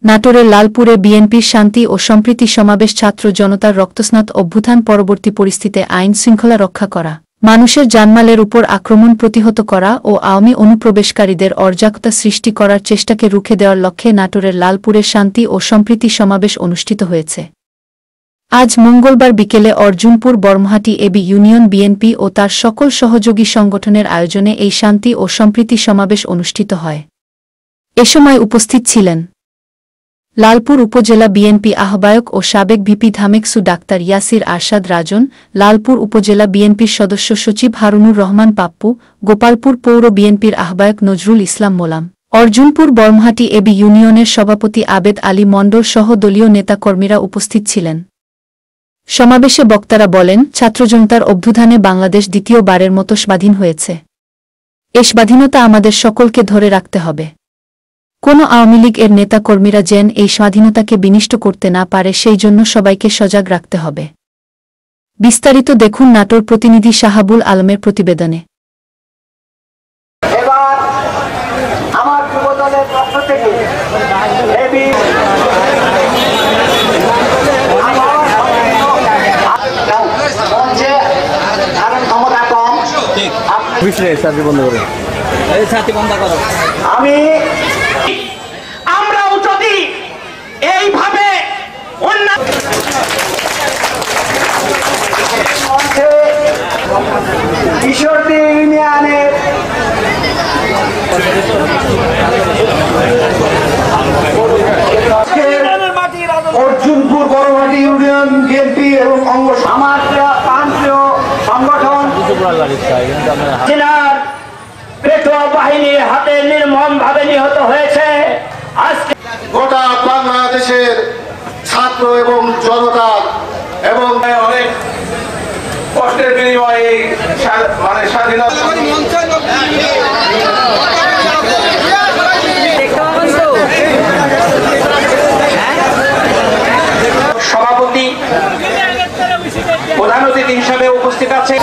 নাটোরের লালপুরে বিএনপির শান্তি ও সম্প্রীতি সমাবেশ ছাত্র জনতার রক্তস্নাত অভ্যুত্থান পরবর্তী পরিস্থিতিতে আইন শৃঙ্খলা রক্ষা করা, মানুষের জানমালের উপর আক্রমণ প্রতিহত করা ও আওয়ামী অনুপ্রবেশকারীদের অরাজকতা সৃষ্টি করার চেষ্টাকে রুখে দেওয়ার লক্ষ্যে নাটোরের লালপুরে শান্তি ও সম্প্রীতি সমাবেশ অনুষ্ঠিত হয়েছে। আজ মঙ্গলবার বিকেলে অর্জুনপুর বর্মহাটি এবি ইউনিয়ন বিএনপি ও তার সকল সহযোগী সংগঠনের আয়োজনে এই শান্তি ও সম্প্রীতি সমাবেশ অনুষ্ঠিত হয়। এ সময় উপস্থিত ছিলেন লালপুর উপজেলা বিএনপি আহ্বায়ক ও সাবেক ভিপি ধামেকসু ডাক্তার ইয়াসির আরশাদ রাজন, লালপুর উপজেলা বিএনপির সদস্য সচিব হারুনুর রহমান পাপ্পু, গোপালপুর পৌর বিএনপির আহ্বায়ক নজরুল ইসলাম মোলাম, অর্জুনপুর বর্মহাটি এবি ইউনিয়নের সভাপতি আবেদ আলী মণ্ডল সহ দলীয় নেতাকর্মীরা উপস্থিত ছিলেন। সমাবেশে বক্তারা বলেন, ছাত্রজনতার অভ্যুত্থানে বাংলাদেশ দ্বিতীয়বারের মতো স্বাধীন হয়েছে। এ স্বাধীনতা আমাদের সকলকে ধরে রাখতে হবে। কোনো আওয়ামী লীগ এর নেতাকর্মীরা যেন এই স্বাধীনতাকে বিনষ্ট করতে না পারে সেই জন্য সবাইকে সজাগ রাখতে হবে। বিস্তারিত দেখুন নাটোর প্রতিনিধি শাহাবুল আলমের প্রতিবেদনে। এবার আমার যুবদলের পক্ষ থেকে আমরাও যদি এইভাবে কিশোরদী ইউনিয়নের অর্জুনপুর বড়মাটি ইউনিয়ন বিএনপি এবং অঙ্গ সমাজ প্রান্তীয় সংগঠন জেলার পেটোয়া বাহিনীর হাতে নির্মমভাবে নিহত হয়েছে। আজকে গোটা বাংলাদেশের ছাত্র এবং জনতা এবং অনেক কষ্টের বিনিময়ে মানে স্বাধীনতা সভাপতি প্রধান অতিথি হিসাবে উপস্থিত আছে।